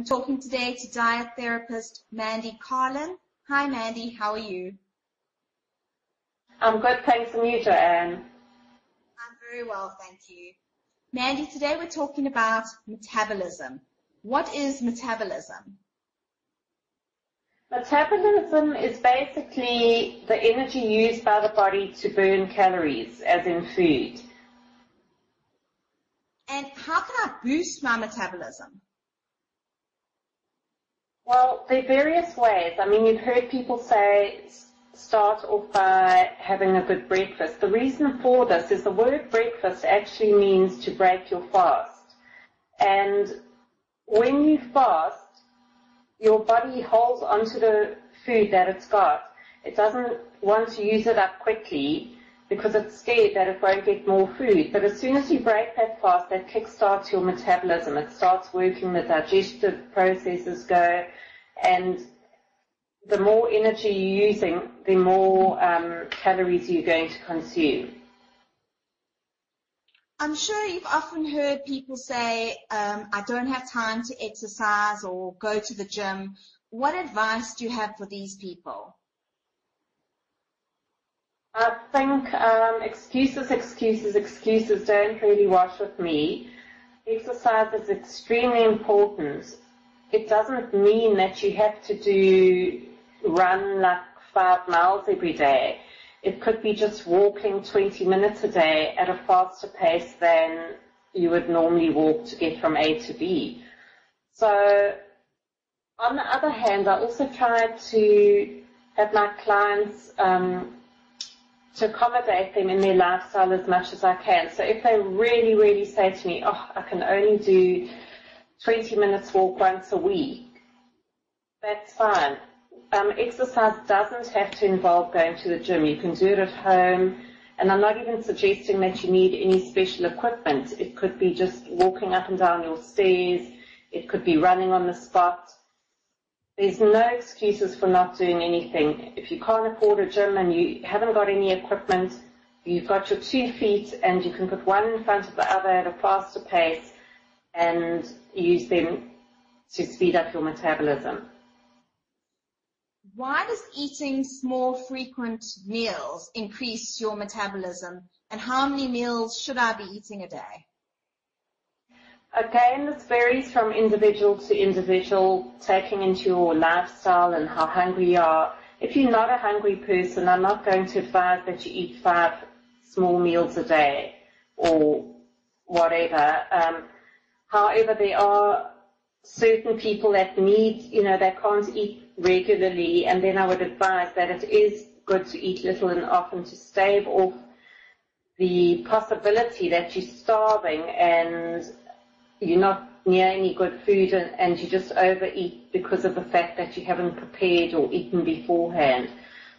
I'm talking today to diet therapist Mandy Carlin. Hi Mandy, how are you? I'm good, thanks, and you, Joanne? I'm very well, thank you. Mandy, today we're talking about metabolism. What is metabolism? Metabolism is basically the energy used by the body to burn calories, as in food. And how can I boost my metabolism? Well, there are various ways. I mean, you've heard people say start off by having a good breakfast. The reason for this is the word breakfast actually means to break your fast. And when you fast, your body holds onto the food that it's got. It doesn't want to use it up quickly because it's scared that it won't get more food. But as soon as you break that fast, that kickstarts your metabolism. It starts working, the digestive processes go, and the more energy you're using, the more calories you're going to consume. I'm sure you've often heard people say, I don't have time to exercise or go to the gym. What advice do you have for these people? I think excuses don't really wash with me. Exercise is extremely important. It doesn't mean that you have to run like 5 miles every day. It could be just walking 20 minutes a day at a faster pace than you would normally walk to get from A to B. So, on the other hand, I also try to have my clients to accommodate them in their lifestyle as much as I can. So if they really, really say to me, oh, I can only do 20 minutes walk once a week, that's fine. Exercise doesn't have to involve going to the gym. You can do it at home, and I'm not even suggesting that you need any special equipment. It could be just walking up and down your stairs. It could be running on the spot. There's no excuses for not doing anything. If you can't afford a gym and you haven't got any equipment, you've got your 2 feet and you can put one in front of the other at a faster pace and use them to speed up your metabolism. Why does eating small, frequent meals increase your metabolism, and how many meals should I be eating a day? Again, this varies from individual to individual, taking into your lifestyle and how hungry you are. If you're not a hungry person, I'm not going to advise that you eat 5 small meals a day or whatever. However, there are certain people that need, they can't eat regularly, and then I would advise that it is good to eat little and often to stave off the possibility that you're starving and you're not near any good food and you just overeat because of the fact that you haven't prepared or eaten beforehand.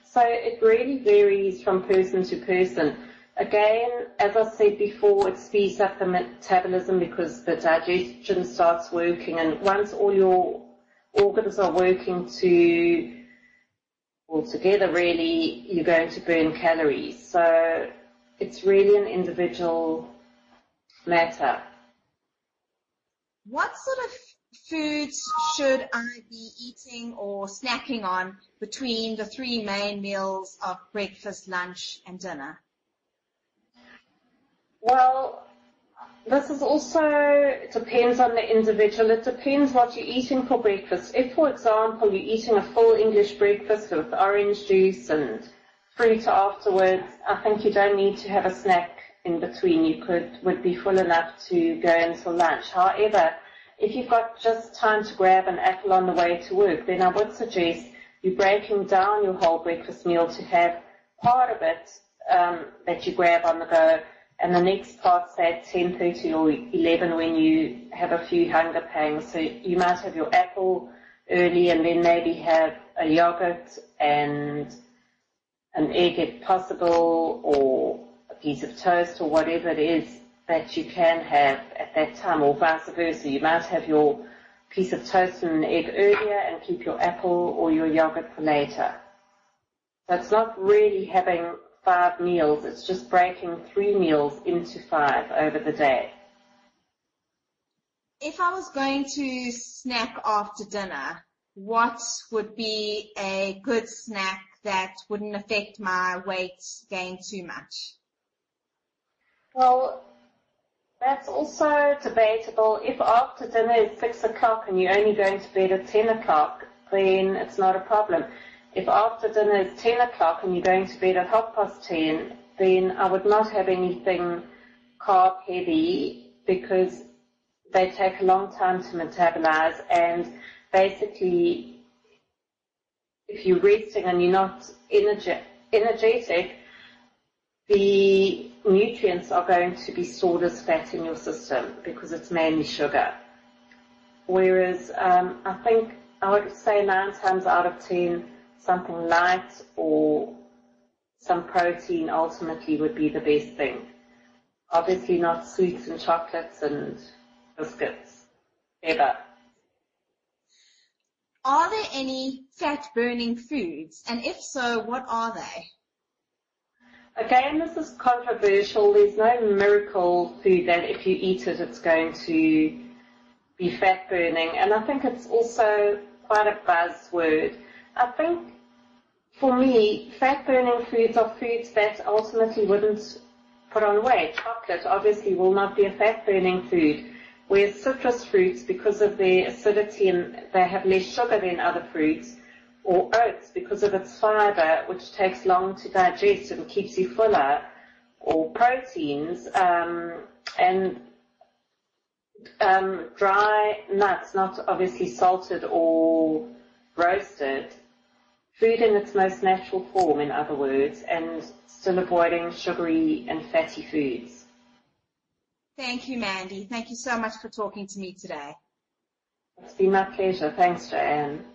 So it really varies from person to person. Again, as I said before, it speeds up the metabolism because the digestion starts working, and once all your organs are working together, really, you're going to burn calories. So it's really an individual matter. What sort of foods should I be eating or snacking on between the 3 main meals of breakfast, lunch, and dinner? Well, this is also depends on the individual. It depends what you're eating for breakfast. If, for example, you're eating a full English breakfast with orange juice and fruit afterwards, I think you don't need to have a snack in between. Would be full enough to go until lunch. However, if you've got just time to grab an apple on the way to work, then I would suggest you breaking down your whole breakfast meal to have part of it that you grab on the go, and the next part, say at 10:30 or 11 when you have a few hunger pangs. So you might have your apple early and then maybe have a yogurt and an egg if possible, or a piece of toast or whatever it is that you can have at that time, or vice versa. You might have your piece of toast and an egg earlier and keep your apple or your yogurt for later. So it's not really having 5 meals, it's just breaking 3 meals into 5 over the day. if I was going to snack after dinner, what would be a good snack that wouldn't affect my weight gain too much? Well, that's also debatable. If after dinner is 6 o'clock and you're only going to bed at 10 o'clock, then it's not a problem. If after dinner is 10 o'clock and you're going to bed at 10:30, then I would not have anything carb heavy, because they take a long time to metabolize, and basically if you're resting and you're not energetic, the nutrients are going to be stored as fat in your system because it's mainly sugar. Whereas I think I would say 9 times out of 10, something light or some protein ultimately would be the best thing. Obviously not sweets and chocolates and biscuits, ever. Are there any fat-burning foods? And if so, what are they? Again, this is controversial. There's no miracle food that if you eat it, it's going to be fat-burning. And I think it's also quite a buzzword. I think, for me, fat-burning foods are foods that ultimately wouldn't put on weight. Chocolate obviously will not be a fat-burning food, whereas citrus fruits, because of their acidity and they have less sugar than other fruits, or oats because of its fiber, which takes long to digest and keeps you fuller, or proteins, and dry nuts, not obviously salted or roasted, food in its most natural form, in other words, and still avoiding sugary and fatty foods. Thank you, Mandy. Thank you so much for talking to me today. It's been my pleasure. Thanks, Joanne.